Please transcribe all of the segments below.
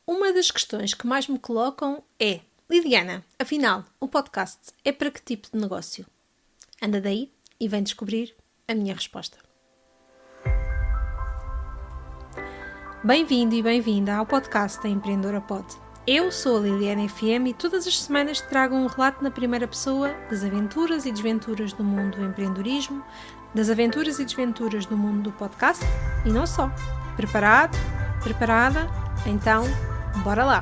Uma das questões que mais me colocam é: Liliana, afinal, o podcast é para que tipo de negócio? Anda daí e vem descobrir a minha resposta. Bem-vindo e bem-vinda ao podcast da Empreendedora Pod. Eu sou a Liliana FM e todas as semanas te trago um relato na primeira pessoa das aventuras e desventuras do mundo do empreendedorismo, das aventuras e desventuras do mundo do podcast e não só. Preparado? Preparada? Então, bora lá!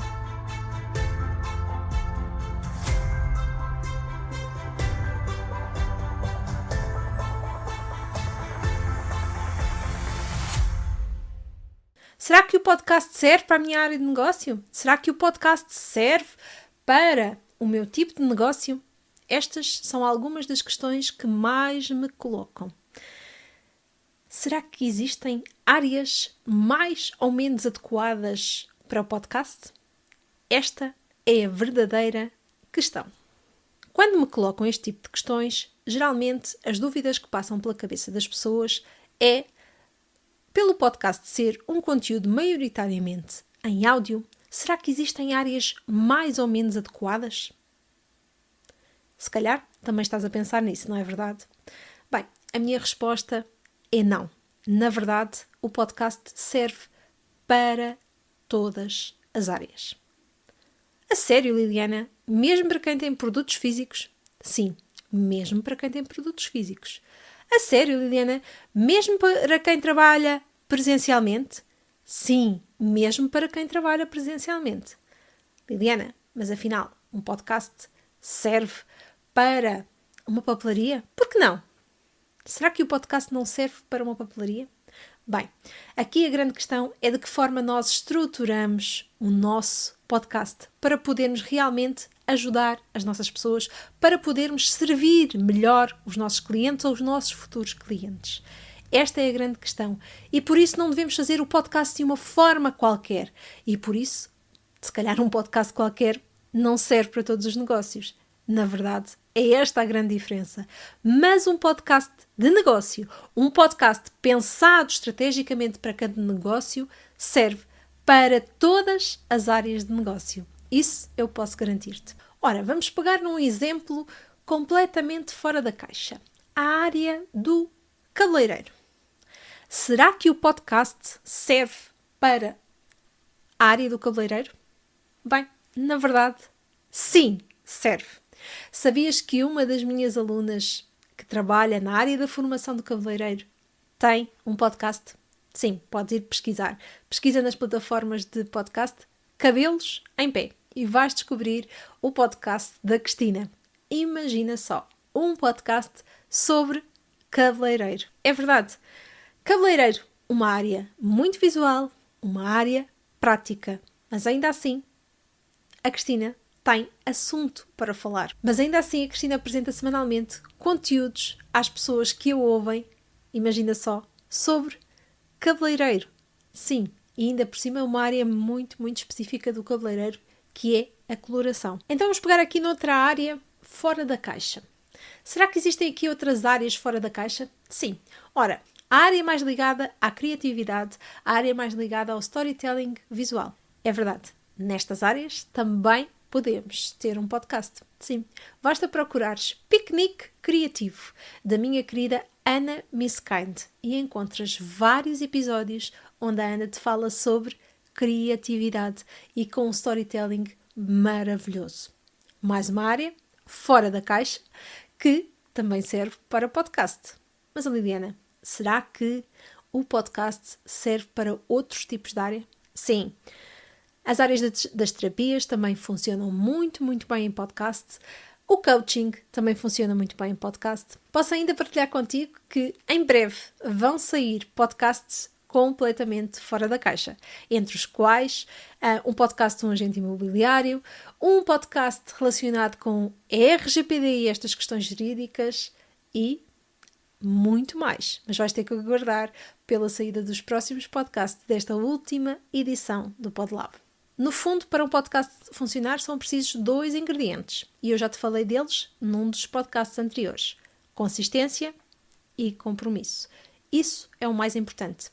Será que o podcast serve para a minha área de negócio? Será que o podcast serve para o meu tipo de negócio? Estas são algumas das questões que mais me colocam. Será que existem áreas mais ou menos adequadas para o podcast? Esta é a verdadeira questão. Quando me colocam este tipo de questões, geralmente as dúvidas que passam pela cabeça das pessoas é: pelo podcast ser um conteúdo maioritariamente em áudio, será que existem áreas mais ou menos adequadas? Se calhar também estás a pensar nisso, não é verdade? Bem, a minha resposta é não. Na verdade, o podcast serve para todas as áreas. A sério, Liliana? Mesmo para quem tem produtos físicos? Sim, mesmo para quem tem produtos físicos. A sério, Liliana? Mesmo para quem trabalha presencialmente? Sim, mesmo para quem trabalha presencialmente. Liliana, mas afinal, um podcast serve para uma papelaria? Por que não? Será que o podcast não serve para uma papelaria? Bem, aqui a grande questão é de que forma nós estruturamos o nosso podcast para podermos realmente ajudar as nossas pessoas, para podermos servir melhor os nossos clientes ou os nossos futuros clientes. Esta é a grande questão. E por isso não devemos fazer o podcast de uma forma qualquer. E por isso, se calhar um podcast qualquer não serve para todos os negócios. Na verdade, é esta a grande diferença. Mas um podcast de negócio, um podcast pensado estrategicamente para cada negócio, serve para todas as áreas de negócio. Isso eu posso garantir-te. Ora, vamos pegar num exemplo completamente fora da caixa. A área do cabeleireiro. Será que o podcast serve para a área do cabeleireiro? Bem, na verdade, sim, serve. Sabias que uma das minhas alunas que trabalha na área da formação do cabeleireiro tem um podcast? Sim, podes ir pesquisar. Pesquisa nas plataformas de podcast Cabelos em Pé e vais descobrir o podcast da Cristina. Imagina só, um podcast sobre cabeleireiro. É verdade. Cabeleireiro, uma área muito visual, uma área prática, mas ainda assim a Cristina tem assunto para falar. Mas ainda assim a Cristina apresenta semanalmente conteúdos às pessoas que a ouvem, imagina só, sobre cabeleireiro. Sim, e ainda por cima é uma área muito, muito específica do cabeleireiro, que é a coloração. Então vamos pegar aqui noutra área fora da caixa. Será que existem aqui outras áreas fora da caixa? Sim. Ora, a área mais ligada à criatividade, a área mais ligada ao storytelling visual. É verdade, nestas áreas também podemos ter um podcast. Sim, basta procurares Piquenique Criativo, da minha querida Ana Misskind, e encontras vários episódios onde a Ana te fala sobre criatividade e com um storytelling maravilhoso. Mais uma área fora da caixa que também serve para podcast. Mas, Liliana, será que o podcast serve para outros tipos de área? Sim. As áreas das terapias também funcionam muito, muito bem em podcast. O coaching também funciona muito bem em podcast. Posso ainda partilhar contigo que em breve vão sair podcasts completamente fora da caixa, entre os quais um podcast de um agente imobiliário, um podcast relacionado com RGPD e estas questões jurídicas e muito mais. Mas vais ter que aguardar pela saída dos próximos podcasts desta última edição do PodLab. No fundo, para um podcast funcionar são precisos 2 ingredientes e eu já te falei deles num dos podcasts anteriores: consistência e compromisso. Isso é o mais importante.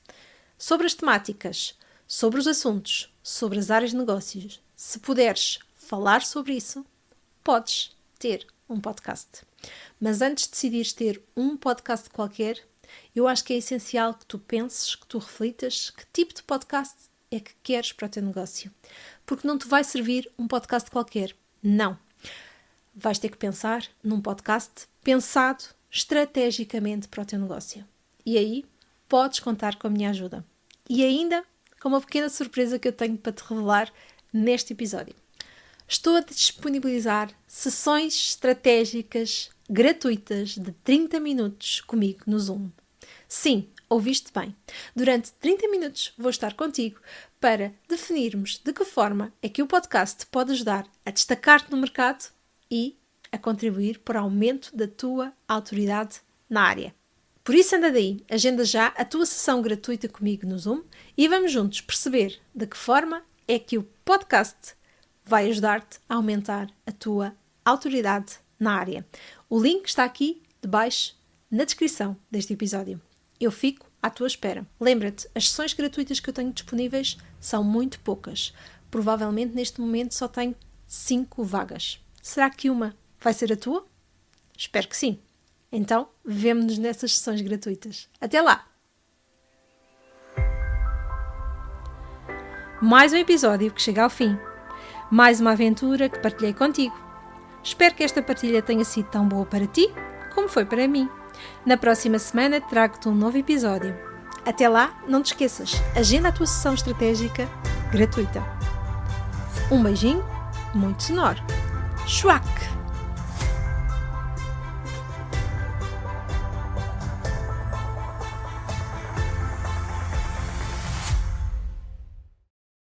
Sobre as temáticas, sobre os assuntos, sobre as áreas de negócios, se puderes falar sobre isso, podes ter um podcast. Mas antes de decidires ter um podcast qualquer, eu acho que é essencial que tu penses, que tu reflitas que tipo de podcast é que queres para o teu negócio. Porque não te vai servir um podcast qualquer. Não. Vais ter que pensar num podcast pensado estrategicamente para o teu negócio. E aí podes contar com a minha ajuda. E ainda com uma pequena surpresa que eu tenho para te revelar neste episódio. Estou a disponibilizar sessões estratégicas gratuitas de 30 minutos comigo no Zoom. Sim, ouviste bem. Durante 30 minutos vou estar contigo para definirmos de que forma é que o podcast pode ajudar a destacar-te no mercado e a contribuir para o aumento da tua autoridade na área. Por isso anda daí, agenda já a tua sessão gratuita comigo no Zoom e vamos juntos perceber de que forma é que o podcast vai ajudar-te a aumentar a tua autoridade na área. O link está aqui debaixo na descrição deste episódio. Eu fico à tua espera. Lembra-te, as sessões gratuitas que eu tenho disponíveis são muito poucas. Provavelmente neste momento só tenho 5 vagas. Será que uma vai ser a tua? Espero que sim. Então, vemo-nos nessas sessões gratuitas. Até lá! Mais um episódio que chega ao fim. Mais uma aventura que partilhei contigo. Espero que esta partilha tenha sido tão boa para ti como foi para mim. Na próxima semana trago-te um novo episódio. Até lá, não te esqueças, agenda a tua sessão estratégica gratuita. Um beijinho muito sonoro. Schwack!